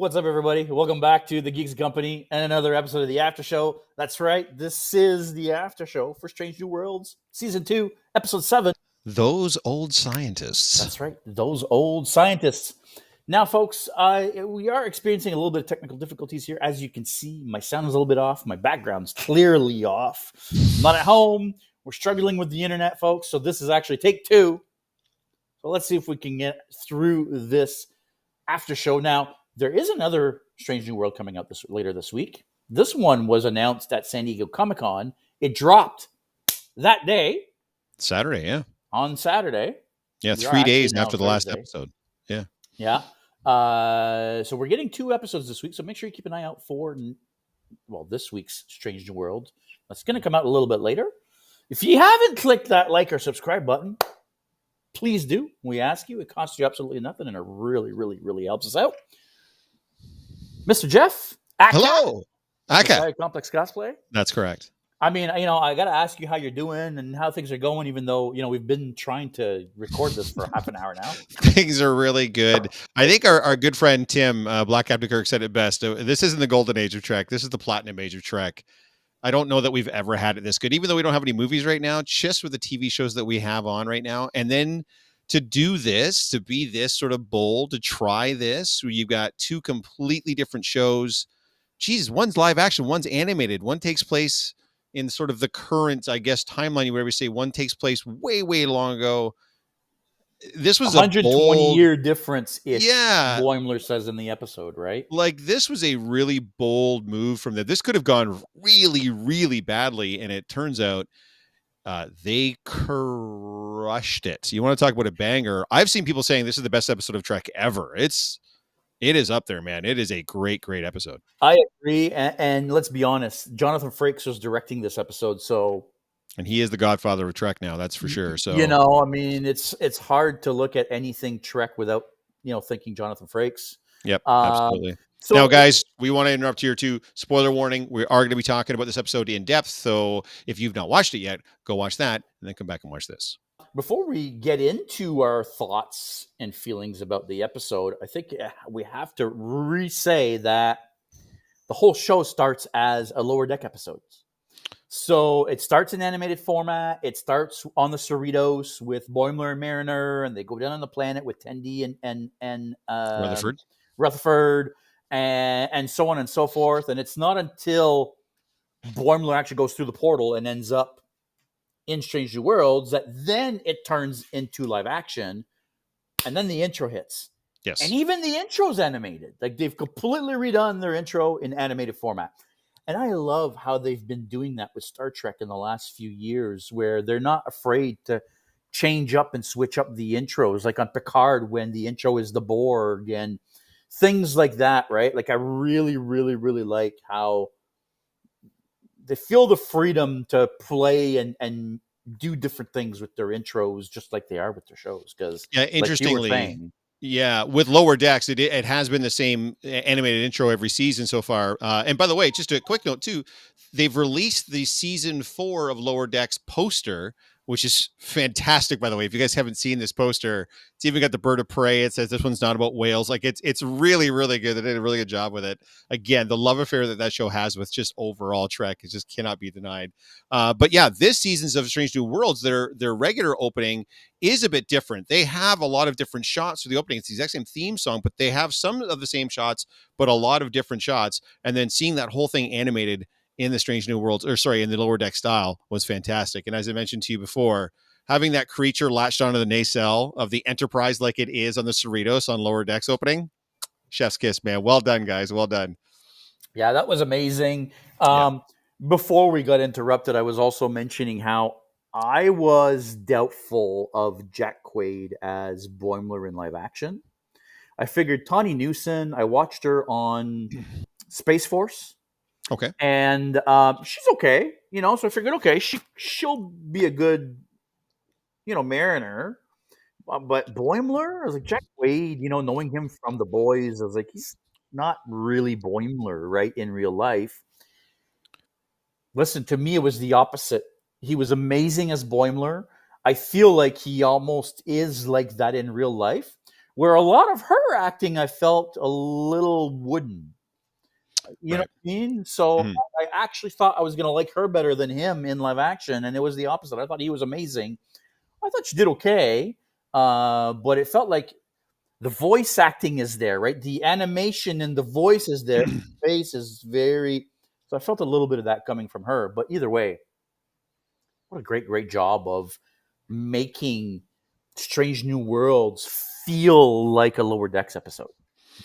What's up, everybody? Welcome back to the Geeks and Company and another episode of the After Show. That's right, this is the After Show for Strange New Worlds, Season 2, Episode 7. Those old scientists. That's right, those old scientists. Now, folks, we are experiencing a little bit of technical difficulties here. As you can see, my sound is a little bit off. My background's clearly off. I'm not at home. We're struggling with the internet, folks. So this is actually take 2. So let's see if we can get through this After Show. Now, there is another Strange New World coming out later this week. This one was announced at San Diego Comic-Con. It dropped that day. Saturday, yeah. On Saturday. Yeah, 3 days after the last episode. Yeah. Yeah. So we're getting 2 episodes this week, so make sure you keep an eye out for, this week's Strange New World. That's going to come out a little bit later. If you haven't clicked that like or subscribe button, please do. We ask you. It costs you absolutely nothing, and it really, really, really helps us out. Mr. Jeff. Aka. Hello. Aka. Complex Cosplay. That's correct. I mean, I got to ask you how you're doing and how things are going, even though, we've been trying to record this for half an hour now. Things are really good. I think our good friend Tim, Black Captain Kirk, said it best. This isn't the golden age of Trek. This is the platinum age of Trek. I don't know that we've ever had it this good, even though we don't have any movies right now, just with the TV shows that we have on right now. And then to do this, to be this sort of bold, to try this, where you've got 2 completely different shows. Jesus, one's live action, one's animated. One takes place in sort of the current, I guess, timeline, where we say one takes place way, way long ago. This was 120-year difference-ish, yeah. Boimler says in the episode, right? Like, this was a really bold move from them. This could have gone really, really badly, and it turns out they crushed it. You want to talk about a banger? I've seen people saying this is the best episode of Trek ever. It is up there, man. It is a great, great episode. I agree, and let's be honest, Jonathan Frakes was directing this episode, so... And he is the godfather of Trek now, that's for sure. So I mean, it's hard to look at anything Trek without, thinking Jonathan Frakes. Yep, absolutely. So, now, guys, we want to interrupt here too. Spoiler warning, we are going to be talking about this episode in depth, so if you've not watched it yet, go watch that, and then come back and watch this. Before we get into our thoughts and feelings about the episode, I think we have to re-say that the whole show starts as a Lower Deck episode. So it starts in animated format. It starts on the Cerritos with Boimler and Mariner, and they go down on the planet with Tendi and Rutherford, and so on and so forth. And it's not until Boimler actually goes through the portal and ends up in Strange New Worlds that then it turns into live action, and then the intro hits. Yes. And even the intro's animated. Like, they've completely redone their intro in animated format. And I love how they've been doing that with Star Trek in the last few years, where they're not afraid to change up and switch up the intros, like on Picard when the intro is the Borg and things like that, right? Like, I really, really, really like how they feel the freedom to play and do different things with their intros, just like they are with their shows. Because, interestingly, yeah, with Lower Decks, it has been the same animated intro every season so far. And by the way, just a quick note too, they've released the season 4 of Lower Decks poster, which is fantastic, by the way. If you guys haven't seen this poster, it's even got the bird of prey. It says this one's not about whales. Like, it's really, really good. They did a really good job with it. Again, the love affair that show has with just overall Trek is just cannot be denied. But yeah, this season's of Strange New Worlds, their regular opening is a bit different. They have a lot of different shots for the opening. It's the exact same theme song, but they have some of the same shots, but a lot of different shots. And then seeing that whole thing animated in the Strange New Worlds, in the Lower Deck style was fantastic. And as I mentioned to you before, having that creature latched onto the nacelle of the Enterprise like it is on the Cerritos on Lower Decks opening, chef's kiss, man. Well done, guys. Well done. Yeah, that was amazing. Before we got interrupted, I was also mentioning how I was doubtful of Jack Quaid as Boimler in live action. I figured Tawny Newson, I watched her on Space Force. Okay. And she's okay, so I figured, okay, she'll be a good, Mariner. But Boimler, I was like, Jack Quaid, knowing him from The Boys, I was like, he's not really Boimler, right, in real life. Listen, to me, it was the opposite. He was amazing as Boimler. I feel like he almost is like that in real life. where a lot of her acting I felt a little wooden. You know Right. what I mean? So Mhm. I actually thought I was going to like her better than him in live action, and it was the opposite. I thought he was amazing. I thought she did okay, but it felt like the voice acting is there, right? The animation and the voice is there. The face is very. So I felt a little bit of that coming from her. But either way, what a great job of making Strange New Worlds feel like a Lower Decks episode.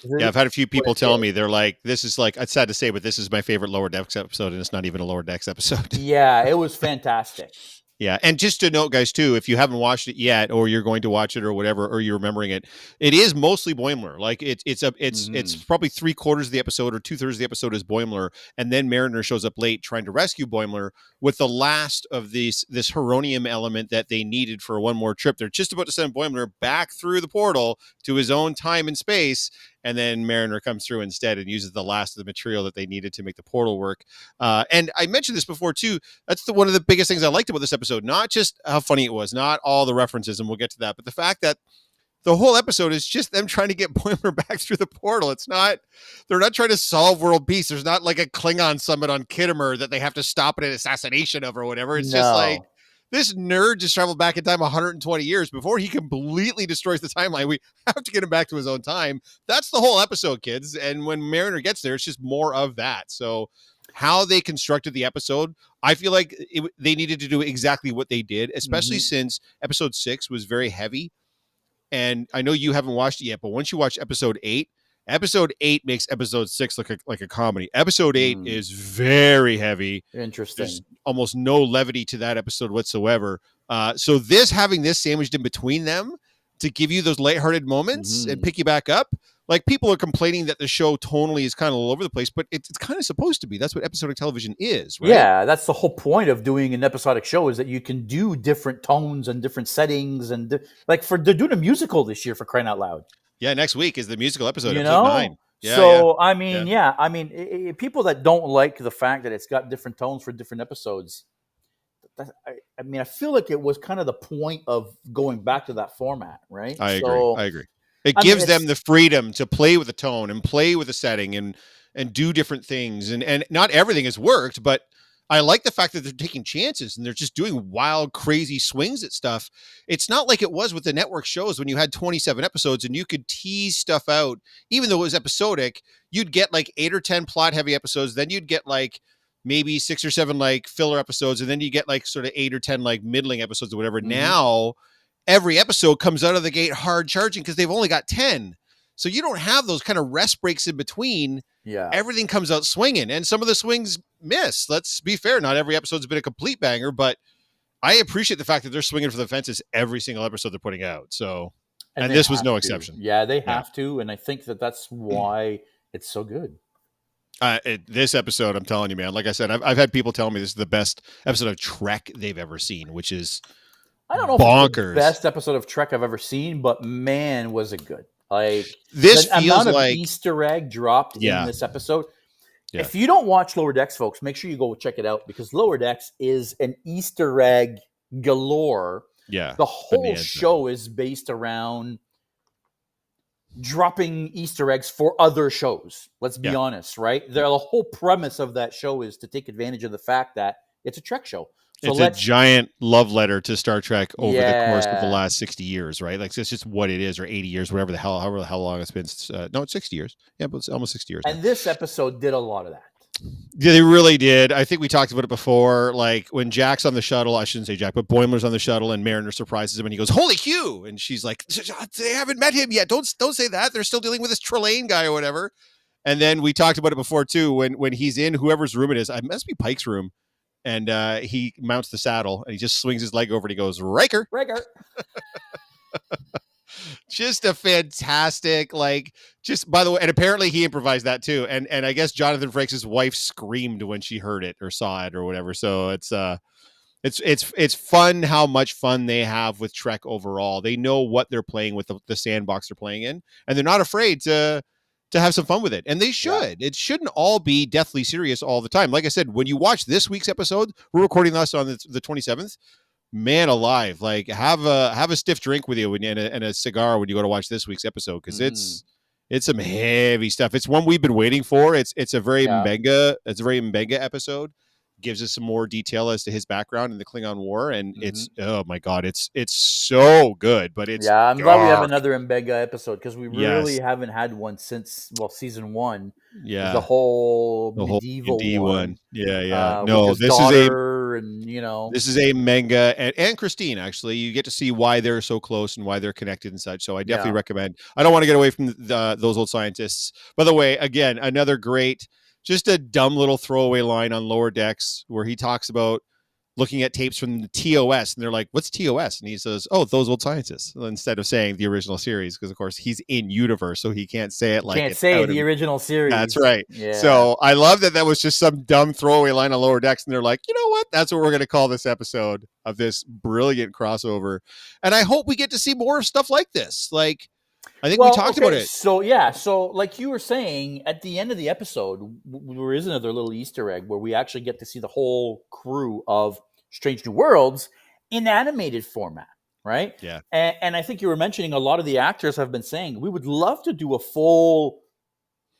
Yeah, I've had a few What people it tell did. me they're like, "This is like." It's sad to say, but this is my favorite Lower Decks episode, and it's not even a Lower Decks episode. Yeah, it was fantastic. Yeah, and just to note, guys, too, if you haven't watched it yet, or you're going to watch it, or whatever, or you're remembering it, it is mostly Boimler. Like it's Mm-hmm. probably 3/4 of the episode or 2/3 of the episode is Boimler, and then Mariner shows up late trying to rescue Boimler with the last of this Heronium element that they needed for one more trip. They're just about to send Boimler back through the portal to his own time and space, and then Mariner comes through instead and uses the last of the material that they needed to make the portal work. And I mentioned this before too. That's one of the biggest things I liked about this episode. Not just how funny it was, not all the references, and we'll get to that, but the fact that the whole episode is just them trying to get Boimler back through the portal. It's not, they're not trying to solve world peace. There's not like a Klingon summit on Kittimer that they have to stop an assassination of or whatever. It's just like, No. this nerd just traveled back in time 120 years before he completely destroys the timeline. We have to get him back to his own time. That's the whole episode, kids. And when Mariner gets there, it's just more of that. So how they constructed the episode, I feel like they needed to do exactly what they did, especially Mm-hmm. since episode 6 was very heavy. And I know you haven't watched it yet, but once you watch episode 8 makes episode 6 look like a comedy. Episode 8 Mm. is very heavy. There's Interesting. almost no levity to that episode whatsoever. So having this sandwiched in between them to give you those lighthearted moments and Mm-hmm. pick you back up. Like, people are complaining that the show tonally is kind of all over the place, but it's kind of supposed to be. That's what episodic television is, right? Yeah, that's the whole point of doing an episodic show, is that you can do different tones and different settings, and like they're doing a musical this year, for crying out loud. Yeah, next week is the musical episode, You episode know? 9. Yeah, So I yeah. mean, yeah, I mean, people that don't like the fact that it's got different tones for different episodes, I mean, I feel like it was kind of the point of going back to that format, right? I So agree. It I mean, gives them it's the freedom to play with the tone and play with the setting and do different things. And not everything has worked, but I like the fact that they're taking chances and they're just doing wild, crazy swings at stuff. It's not like it was with the network shows when you had 27 episodes and you could tease stuff out. Even though it was episodic, you'd get like 8 or 10 plot heavy episodes. Then you'd get like maybe 6 or 7 like filler episodes. And then you get like sort of 8 or 10 like middling episodes or whatever. Mhm. Now every episode comes out of the gate hard charging because they've only got 10. So you don't have those kind of rest breaks in between. yeah. Everything comes out swinging, and some of the swings miss. Let's be fair. Not every episode's been a complete banger, but I appreciate the fact that they're swinging for the fences every single episode they're putting out. So, and they this was have no to. exception. Yeah, they Yeah. have to, and I think that's why it's so good. This episode, I'm telling you, man, like I said, I've had people tell me this is the best episode of Trek they've ever seen, which is I don't know if it's the bonkers. best episode of Trek I've ever seen, but man, was it good. Like, This the feels amount of like Easter egg dropped Yeah. in this episode. Yeah. If you don't watch Lower Decks, folks, make sure you go check it out, because Lower Decks is an Easter egg galore. yeah, The whole bonanza. show is based around dropping Easter eggs for other shows. Let's be Yeah. honest, right? The whole premise of that show is to take advantage of the fact that it's a Trek show. So It's a giant love letter to Star Trek over the course of the Yeah. last 60 years, right? Like, it's just what it is, or 80 years, whatever the hell, however the hell long it's been. No, it's 60 years. Yeah, but it's almost 60 years. And this episode did a lot of that. Yeah, they really did. I think we talked about it before. Like, when Jack's on the shuttle, I shouldn't say Jack, but Boimler's on the shuttle, and Mariner surprises him, and he goes, "Holy Q!" And she's like, "They haven't met him yet. Don't say that. They're still dealing with this Trelane guy or whatever." And then we talked about it before too. When he's in whoever's room it is, it must be Pike's room, and he mounts the saddle and he just swings his leg over and he goes, "Riker." Riker. Just a fantastic, like, just by the way, and apparently he improvised that too. And I guess Jonathan Frakes' wife screamed when she heard it or saw it or whatever. So it's fun how much fun they have with Trek overall. They know what they're playing with, the sandbox they're playing in, and they're not afraid to have some fun with it. And they should. Yeah. It shouldn't all be deathly serious all the time. Like I said, when you watch this week's episode, we're recording this on the 27th. man alive, like have a stiff drink with you and a cigar when you go to watch this week's episode, because it's some heavy stuff. It's one we've been waiting for. It's a very mega episode. Gives us some more detail as to his background in the Klingon War, and it's oh my god, it's so good. But it's I'm glad we have dark. another Mbega episode, because we really haven't had one since season 1. Yeah, the whole the medieval D one. Yeah. No, this daughter, and this is a manga, and Christine. Actually, you get to see why they're so close and why they're connected and such. So I definitely recommend. I don't want to get away from those old scientists. By the way, again, another great, just a dumb little throwaway line on Lower Decks where he talks about looking at tapes from the TOS, and they're like, "What's TOS?" And he says, "Oh, those old scientists." Instead of saying the original series, because of course he's in universe, so he can't say it like can't say the original series. That's right. Yeah. So I love that was just some dumb throwaway line on Lower Decks, and they're like, you know what? That's what we're going to call this episode of this brilliant crossover. And I hope we get to see more of stuff like this. Like, I think we talked about it. So like you were saying, at the end of the episode, there is another little Easter egg where we actually get to see the whole crew of Strange New Worlds in animated format, right? Yeah. And I think you were mentioning a lot of the actors have been saying, we would love to do a full,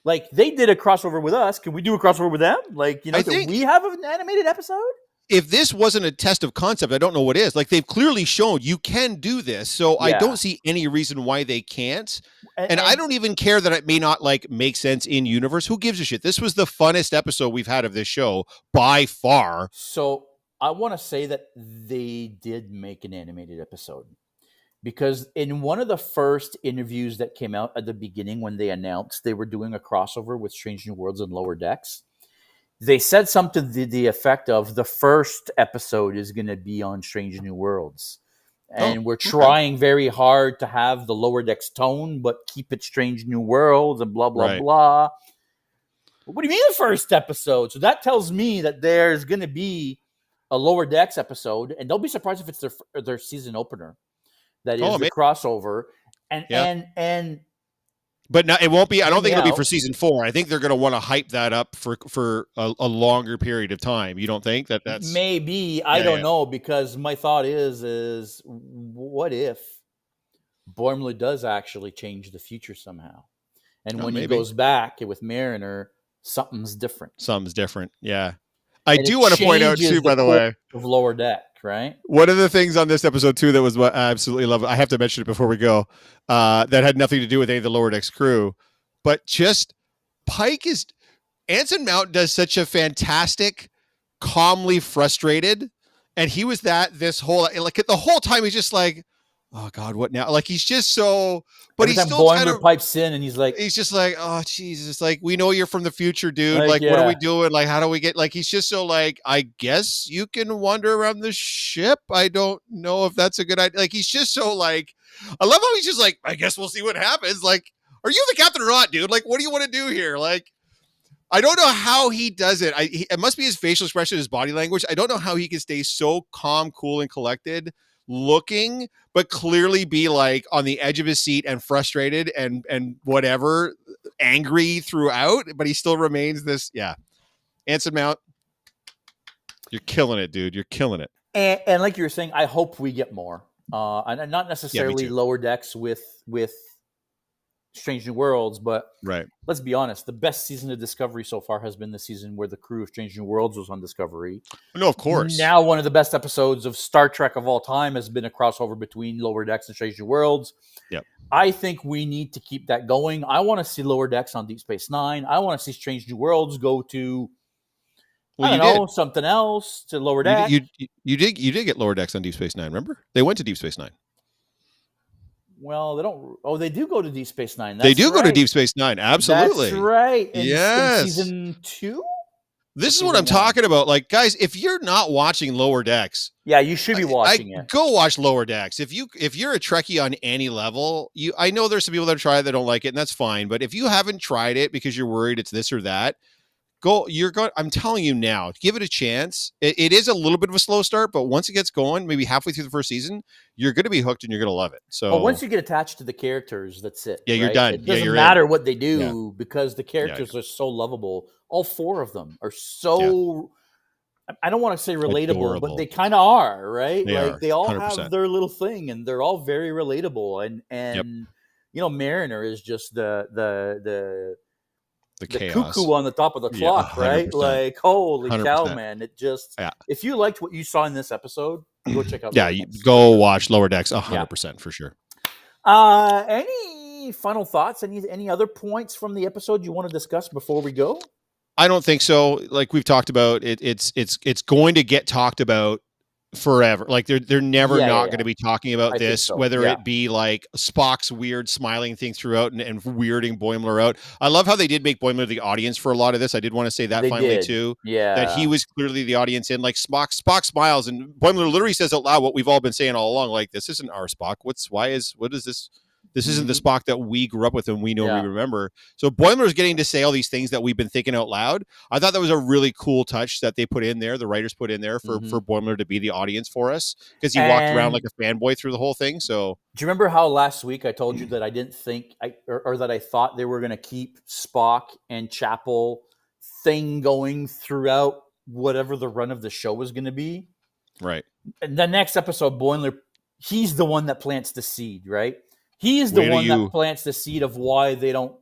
like they did a crossover with us. Can we do a crossover with them? Like, do we have an animated episode? If this wasn't a test of concept, I don't know what is. Like, they've clearly shown you can do this, so I don't see any reason why they can't. And I don't even care that it may not like make sense in universe. Who gives a shit? This was the funnest episode we've had of this show by far. So I want to say that they did make an animated episode, because in one of the first interviews that came out at the beginning, when they announced they were doing a crossover with Strange New Worlds and Lower Decks, they said something to the effect of, the first episode is going to be on Strange New Worlds. And we're trying very hard to have the Lower Decks tone, but keep it Strange New Worlds and blah, blah, blah. What do you mean the first episode? So that tells me that there's going to be a Lower Decks episode, and don't be surprised if it's their season opener. That is the crossover. But no, it won't be. I don't think it'll be for season 4. I think they're going to want to hype that up for a longer period of time. You don't think that's maybe? I don't know, because my thought is what if Boimler does actually change the future somehow, and when he goes back with Mariner, something's different. Something's different. Yeah, I do want to point out too, by the way, of Lower Deck. Right. One of the things on this episode too that was what I absolutely love. I have to mention it before we go. That had nothing to do with any of the Lower Decks crew, but just Anson Mount does such a fantastic, calmly frustrated, and he was this whole the whole time he's just like, oh God, what now? Like he's just so, but he's still kind of pipes in, and he's just like, oh Jesus, like we know you're from the future, dude. Like what are we doing? Like how do we get? Like he's just so like, I guess you can wander around the ship. I don't know if that's a good idea. Like he's just so like, I love how he's just like, I guess we'll see what happens. Like, are you the captain or not, dude? Like, what do you want to do here? Like, I don't know how he does it. It must be his facial expression, his body language. I don't know how he can stay so calm, cool, and collected looking, but clearly be like on the edge of his seat and frustrated and whatever, angry throughout, but he still remains this. Yeah. Anson Mount, you're killing it, dude. You're killing it. And like you were saying, I hope we get more. And not necessarily Lower Decks with Strange New Worlds, but let's be honest, the best season of Discovery so far has been the season where the crew of Strange New Worlds was on Discovery. No, of course. Now one of the best episodes of Star Trek of all time has been a crossover between Lower Decks and Strange New Worlds. Yep. I think we need to keep that going. I want to see Lower Decks on Deep Space Nine. I want to see Strange New Worlds go to something else, to Lower Decks. You did get Lower Decks on Deep Space Nine, remember? They went to Deep Space Nine. Well, they don't. Oh, they do go to Deep Space Nine. They do go to Deep Space Nine. Absolutely. That's right. Yes. In season 2? This is what I'm talking about. Like, guys, if you're not watching Lower Decks, you should be watching it. Go watch Lower Decks. If you're a Trekkie on any level, I know there's some people that try it that don't like it, and that's fine. But if you haven't tried it because you're worried it's this or that, I'm telling you now, give it a chance. It is a little bit of a slow start, but once it gets going, maybe halfway through the first season, you're going to be hooked and you're going to love it. So once you get attached to the characters, that's it. Yeah, you're done. It doesn't matter what they do because the characters are so lovable. All 4 of them are so I don't want to say relatable, Adorable. but they kind of are, right? They like are, they all 100%. have their little thing, and they're all very relatable. And you know, Mariner is just the chaos. cuckoo on the top of the clock, 100%. right? Like, holy 100%. cow, man! It just if you liked what you saw in this episode, go check out. Yeah, go watch Lower Decks 100% for sure. Any final thoughts? Any other points from the episode you want to discuss before we go? I don't think so. Like we've talked about, it's going to get talked about forever. Like they're never going to be talking about this, whether it be like Spock's weird smiling thing throughout and weirding Boimler out. I love how they did make Boimler the audience for a lot of this. I did want to say that too. Yeah. That he was clearly the audience in like Spock smiles and Boimler literally says out loud what we've all been saying all along. Like, this isn't our Spock. What is this? This isn't the Spock that we grew up with and we know we remember. So Boimler's getting to say all these things that we've been thinking out loud. I thought that was a really cool touch that they put in there. The writers put in there for Boimler to be the audience for us, because he walked around like a fanboy through the whole thing. So do you remember how last week I told you that I didn't think or that I thought they were going to keep Spock and Chapel thing going throughout whatever the run of the show was going to be? Right. And the next episode, Boimler, he's the one that plants the seed, right? He is the one that plants the seed of why they don't.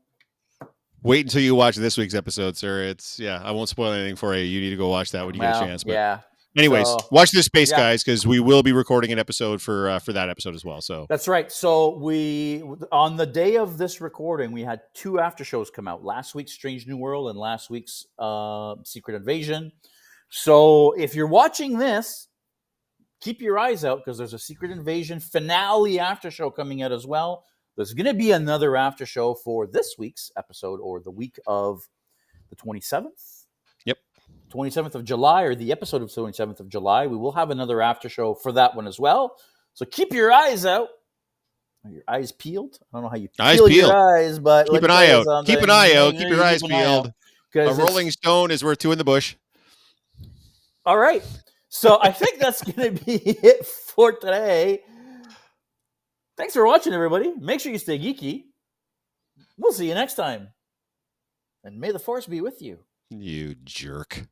Wait until you watch this week's episode, sir. I won't spoil anything for you. You need to go watch that when you get a chance. But anyways, watch this space, guys, because we will be recording an episode for that episode as well. So that's right. So we, on the day of this recording, we had 2 after shows come out. Last week's Strange New World and last week's Secret Invasion. So if you're watching this, keep your eyes out, because there's a Secret Invasion finale after show coming out as well. There's going to be another after show for this week's episode, or the week of the 27th. Yep. 27th of July, or the episode of 27th of July. We will have another after show for that one as well. So keep your eyes out. Are your eyes peeled? I don't know how you peel your eyes, but keep an eye out. Keep an eye out. Keep your eyes peeled. A rolling stone is worth 2 in the bush. All right. So I think that's going to be it for today. Thanks for watching, everybody. Make sure you stay geeky. We'll see you next time. And may the Force be with you. You jerk.